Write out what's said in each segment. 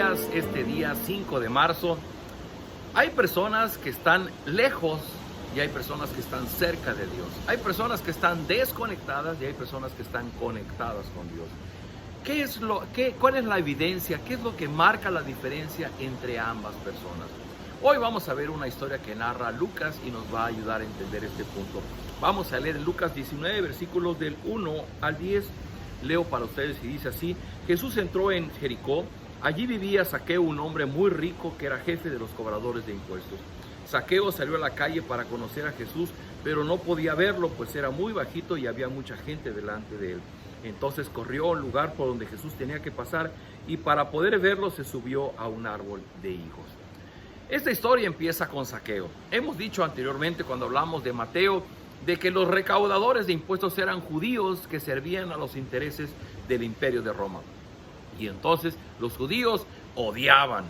días, este día 5 de marzo, hay personas que están lejos y hay personas que están cerca de Dios. Hay personas que están desconectadas y hay personas que están conectadas con Dios. ¿Cuál es la evidencia? ¿Qué es lo que marca la diferencia entre ambas personas? Hoy vamos a ver una historia que narra Lucas y nos va a ayudar a entender este punto. Vamos a leer en Lucas 19, versículos del 1 al 10. Leo para ustedes y dice así: Jesús entró en Jericó. Allí vivía Zaqueo, un hombre muy rico que era jefe de los cobradores de impuestos. Zaqueo salió a la calle para conocer a Jesús, pero no podía verlo, pues era muy bajito y había mucha gente delante de él. Entonces corrió al lugar por donde Jesús tenía que pasar y para poder verlo se subió a un árbol de higos. Esta historia empieza con Zaqueo. Hemos dicho anteriormente, cuando hablamos de Mateo, de que los recaudadores de impuestos eran judíos que servían a los intereses del imperio de Roma. Y entonces los judíos odiaban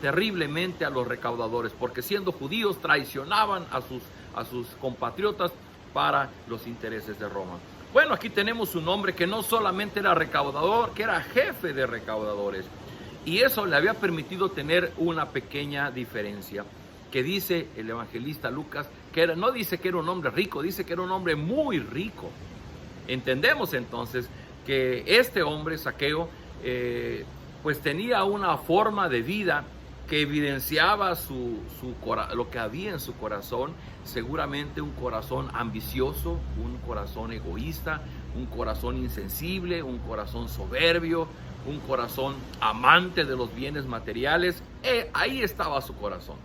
terriblemente a los recaudadores, porque siendo judíos traicionaban a sus compatriotas para los intereses de Roma. Bueno, aquí tenemos un hombre que no solamente era recaudador, que era jefe de recaudadores. Y eso le había permitido tener una pequeña diferencia, que dice el evangelista Lucas, no dice que era un hombre rico, dice que era un hombre muy rico. Entendemos entonces que este hombre, Zaqueo, pues tenía una forma de vida que evidenciaba lo que había en su corazón. Seguramente un corazón ambicioso, un corazón egoísta, un corazón insensible, un corazón soberbio, un corazón amante de los bienes materiales. Ahí estaba su corazón.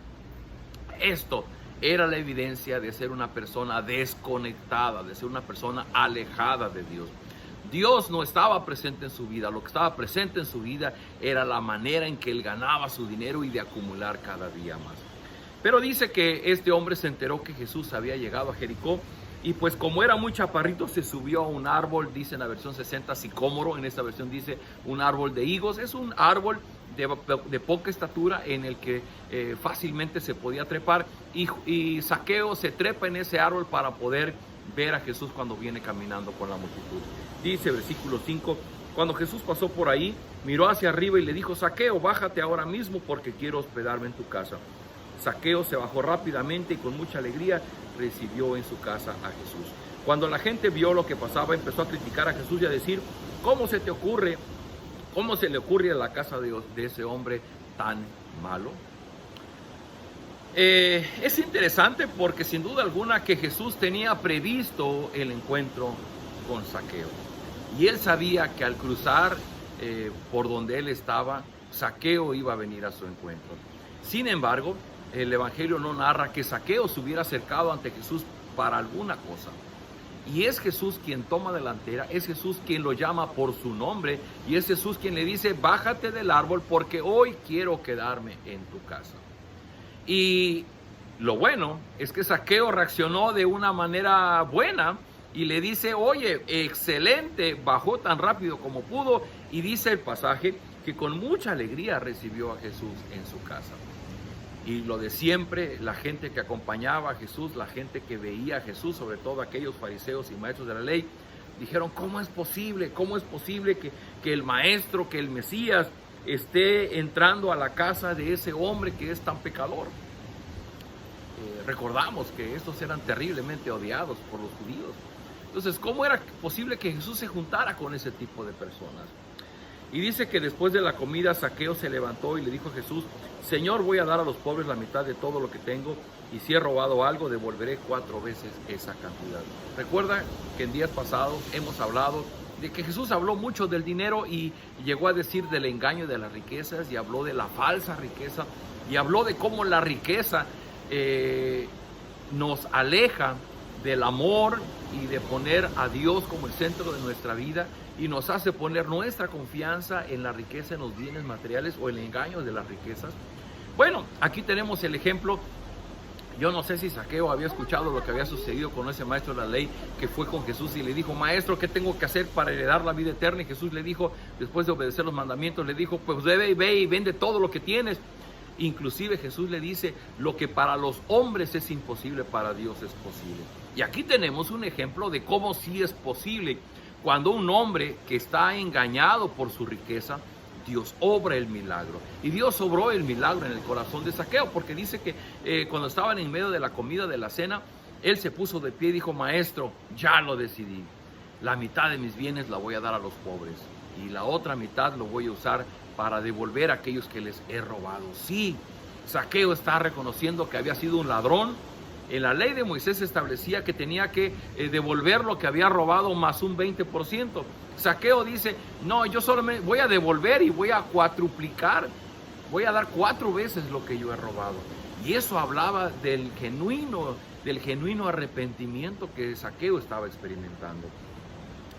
Esto era la evidencia de ser una persona desconectada, de ser una persona alejada de Dios. Dios no estaba presente en su vida. Lo que estaba presente en su vida era la manera en que él ganaba su dinero y de acumular cada día más. Pero dice que este hombre se enteró que Jesús había llegado a Jericó y pues como era muy chaparrito se subió a un árbol, dice en la versión 60 sicómoro, en esta versión dice un árbol de higos. Es un árbol de poca estatura en el que fácilmente se podía trepar y Zaqueo se trepa en ese árbol para poder ver a Jesús cuando viene caminando con la multitud. Dice versículo 5, cuando Jesús pasó por ahí, miró hacia arriba y le dijo: Zaqueo, bájate ahora mismo porque quiero hospedarme en tu casa. Zaqueo se bajó rápidamente y con mucha alegría recibió en su casa a Jesús. Cuando la gente vio lo que pasaba, empezó a criticar a Jesús y a decir: ¿Cómo se le ocurre a la casa de ese hombre tan malo? Es interesante porque sin duda alguna que Jesús tenía previsto el encuentro con Zaqueo. Y él sabía que al cruzar por donde él estaba, Zaqueo iba a venir a su encuentro. Sin embargo, el Evangelio no narra que Zaqueo se hubiera acercado ante Jesús para alguna cosa. Y es Jesús quien toma delantera, es Jesús quien lo llama por su nombre y es Jesús quien le dice: bájate del árbol porque hoy quiero quedarme en tu casa. Y lo bueno es que Zaqueo reaccionó de una manera buena y le dice: oye, excelente, bajó tan rápido como pudo, y dice el pasaje que con mucha alegría recibió a Jesús en su casa. Y lo de siempre, la gente que acompañaba a Jesús, la gente que veía a Jesús, sobre todo aquellos fariseos y maestros de la ley, dijeron: ¿cómo es posible? ¿Cómo es posible que el maestro, que el Mesías esté entrando a la casa de ese hombre que es tan pecador? Recordamos que estos eran terriblemente odiados por los judíos. Entonces, ¿cómo era posible que Jesús se juntara con ese tipo de personas? Y dice que después de la comida, Zaqueo se levantó y le dijo a Jesús: Señor, voy a dar a los pobres la mitad de todo lo que tengo, y si he robado algo, devolveré 4 veces esa cantidad. Recuerda que en días pasados hemos hablado de que Jesús habló mucho del dinero y llegó a decir del engaño de las riquezas, y habló de la falsa riqueza, y habló de cómo la riqueza nos aleja del amor y de poner a Dios como el centro de nuestra vida, y nos hace poner nuestra confianza en la riqueza, en los bienes materiales o el engaño de las riquezas. Bueno, aquí tenemos el ejemplo. Yo no sé si Zaqueo había escuchado lo que había sucedido con ese maestro de la ley que fue con Jesús y le dijo: maestro, ¿qué tengo que hacer para heredar la vida eterna? Y Jesús le dijo, después de obedecer los mandamientos, le dijo: pues ve y vende todo lo que tienes. Inclusive Jesús le dice: lo que para los hombres es imposible, para Dios es posible. Y aquí tenemos un ejemplo de cómo sí es posible. Cuando un hombre que está engañado por su riqueza, Dios obra el milagro. Y Dios obró el milagro en el corazón de Zaqueo, porque dice que cuando estaban en medio de la comida, de la cena, él se puso de pie y dijo: Maestro, ya lo decidí. La mitad de mis bienes la voy a dar a los pobres y la otra mitad lo voy a usar para devolver a aquellos que les he robado. Sí, Zaqueo está reconociendo que había sido un ladrón. En la ley de Moisés establecía que tenía que devolver lo que había robado más un 20%. Zaqueo dice: no, yo solamente voy a devolver y voy a cuatruplicar, voy a dar 4 veces lo que yo he robado. Y eso hablaba del genuino arrepentimiento que Zaqueo estaba experimentando.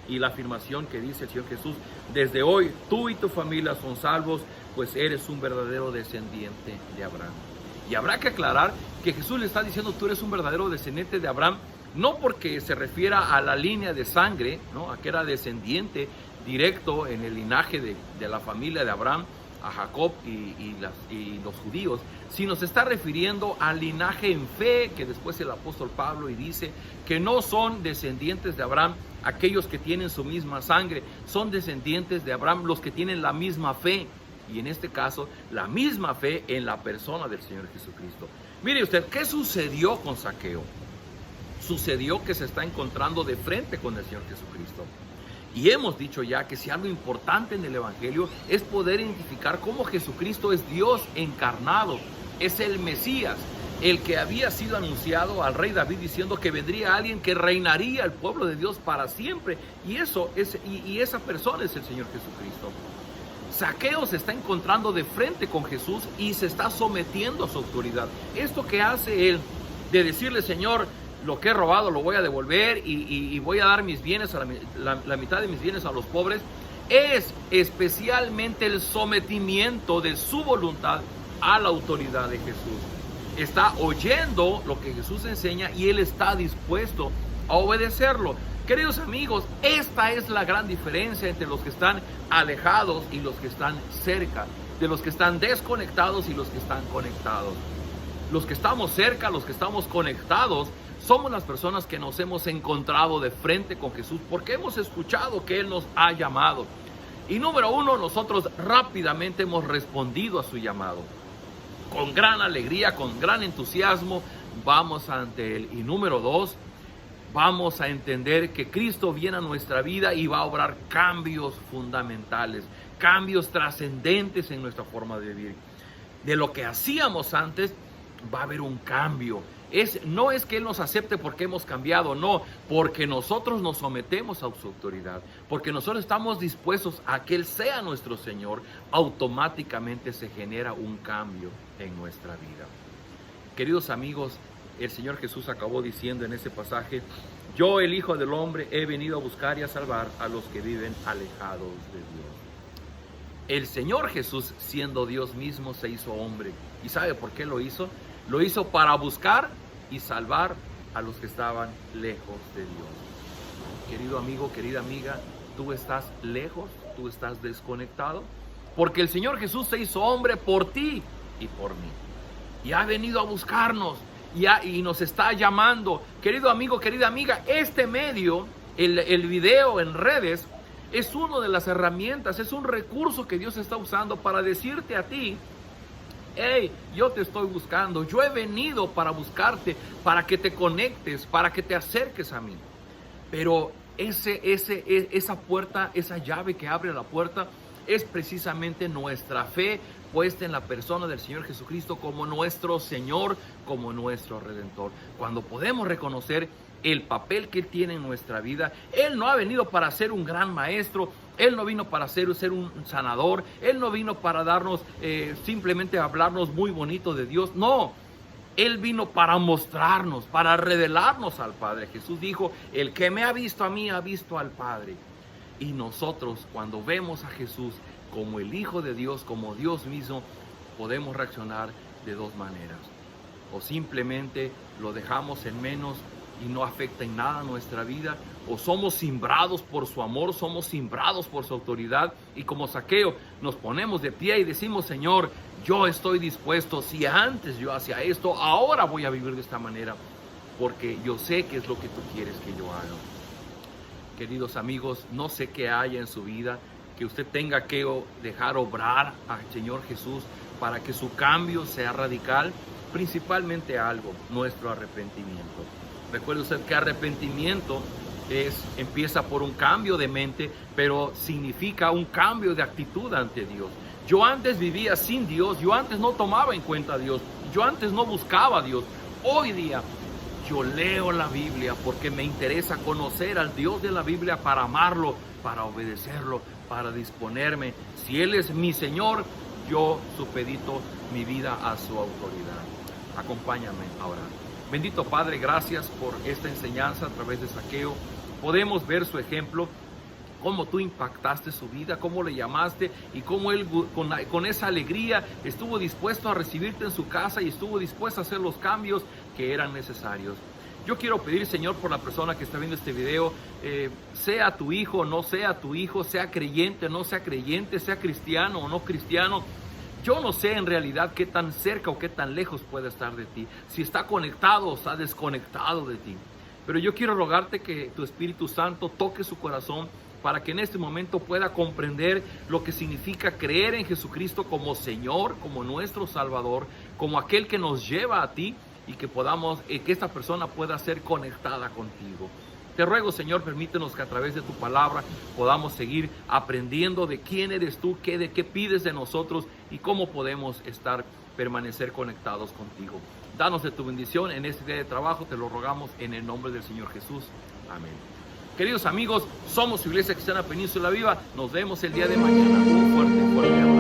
Y la afirmación que dice el Señor Jesús: desde hoy tú y tu familia son salvos, pues eres un verdadero descendiente de Abraham. Y habrá que aclarar que Jesús le está diciendo: tú eres un verdadero descendiente de Abraham, no porque se refiera a la línea de sangre, ¿no?, a que era descendiente directo en el linaje de la familia de Abraham, a Jacob y los judíos, sino se está refiriendo al linaje en fe, que después el apóstol Pablo y dice que no son descendientes de Abraham aquellos que tienen su misma sangre, son descendientes de Abraham los que tienen la misma fe, y en este caso la misma fe en la persona del Señor Jesucristo. Mire usted, ¿qué sucedió con Zaqueo? Sucedió que se está encontrando de frente con el Señor Jesucristo. Y hemos dicho ya que si algo importante en el Evangelio es poder identificar cómo Jesucristo es Dios encarnado, es el Mesías, el que había sido anunciado al rey David diciendo que vendría alguien que reinaría al pueblo de Dios para siempre. Y esa persona es el Señor Jesucristo. Zaqueo se está encontrando de frente con Jesús y se está sometiendo a su autoridad. Esto que hace él de decirle: Señor, lo que he robado lo voy a devolver y voy a dar mis bienes, la mitad de mis bienes a los pobres, es especialmente el sometimiento de su voluntad a la autoridad de Jesús. Está oyendo lo que Jesús enseña y él está dispuesto a obedecerlo. Queridos amigos, esta es la gran diferencia entre los que están alejados y los que están cerca, de los que están desconectados y los que están conectados. Los que estamos cerca, los que estamos conectados, somos las personas que nos hemos encontrado de frente con Jesús porque hemos escuchado que Él nos ha llamado. Y número 1, nosotros rápidamente hemos respondido a su llamado. Con gran alegría, con gran entusiasmo, vamos ante Él. Y número 2, vamos a entender que Cristo viene a nuestra vida y va a obrar cambios fundamentales, cambios trascendentes en nuestra forma de vivir. De lo que hacíamos antes, va a haber un cambio. No es que Él nos acepte porque hemos cambiado, no, porque nosotros nos sometemos a su autoridad, porque nosotros estamos dispuestos a que Él sea nuestro Señor, automáticamente se genera un cambio en nuestra vida. Queridos amigos, el Señor Jesús acabó diciendo en ese pasaje: yo, el Hijo del Hombre, he venido a buscar y a salvar a los que viven alejados de Dios. El Señor Jesús, siendo Dios mismo, se hizo hombre. ¿Y sabe por qué lo hizo? Lo hizo para buscar y salvar a los que estaban lejos de Dios. Querido amigo, querida amiga, ¿tú estás lejos? ¿Tú estás desconectado? Porque el Señor Jesús se hizo hombre por ti y por mí. Y ha venido a buscarnos y nos está llamando. Querido amigo, querida amiga, este medio, el video en redes, es una de las herramientas, es un recurso que Dios está usando para decirte a ti: hey, yo te estoy buscando, yo he venido para buscarte, para que te conectes, para que te acerques a mí. Pero esa puerta, esa llave que abre la puerta, es precisamente nuestra fe puesta en la persona del Señor Jesucristo como nuestro Señor, como nuestro Redentor. Cuando podemos reconocer el papel que Él tiene en nuestra vida, Él no ha venido para ser un gran maestro, Él no vino para ser un sanador, Él no vino para darnos, simplemente hablarnos muy bonito de Dios, no. Él vino para mostrarnos, para revelarnos al Padre. Jesús dijo: el que me ha visto a mí, ha visto al Padre. Y nosotros, cuando vemos a Jesús como el Hijo de Dios, como Dios mismo, podemos reaccionar de dos maneras. O simplemente lo dejamos en menos y no afecta en nada nuestra vida, o somos simbrados por su amor, somos simbrados por su autoridad, y como Zaqueo nos ponemos de pie y decimos: Señor, yo estoy dispuesto. Si antes yo hacía esto, ahora voy a vivir de esta manera, porque yo sé que es lo que tú quieres que yo haga. Queridos amigos, no sé qué haya en su vida que usted tenga que dejar obrar al Señor Jesús para que su cambio sea radical, principalmente algo, nuestro arrepentimiento. Recuerde usted que arrepentimiento empieza por un cambio de mente, pero significa un cambio de actitud ante Dios. Yo antes vivía sin Dios, yo antes no tomaba en cuenta a Dios, yo antes no buscaba a Dios. Hoy día yo leo la Biblia porque me interesa conocer al Dios de la Biblia para amarlo, para obedecerlo, para disponerme. Si Él es mi Señor, yo supedito mi vida a su autoridad. Acompáñame ahora. Bendito Padre, gracias por esta enseñanza a través de Zaqueo. Podemos ver su ejemplo, cómo tú impactaste su vida, cómo le llamaste y cómo él con esa alegría estuvo dispuesto a recibirte en su casa y estuvo dispuesto a hacer los cambios que eran necesarios. Yo quiero pedir, Señor, por la persona que está viendo este video, sea tu hijo o no sea tu hijo, sea creyente o no sea creyente, sea cristiano o no cristiano. Yo no sé en realidad qué tan cerca o qué tan lejos puede estar de ti, si está conectado o está desconectado de ti. Pero yo quiero rogarte que tu Espíritu Santo toque su corazón para que en este momento pueda comprender lo que significa creer en Jesucristo como Señor, como nuestro Salvador, como aquel que nos lleva a ti y que que esta persona pueda ser conectada contigo. Te ruego, Señor, permítenos que a través de tu palabra podamos seguir aprendiendo de quién eres tú, qué pides de nosotros y cómo podemos permanecer conectados contigo. Danos de tu bendición en este día de trabajo, te lo rogamos en el nombre del Señor Jesús. Amén. Queridos amigos, somos su Iglesia Cristiana Península Viva. Nos vemos el día de mañana. Un fuerte abrazo.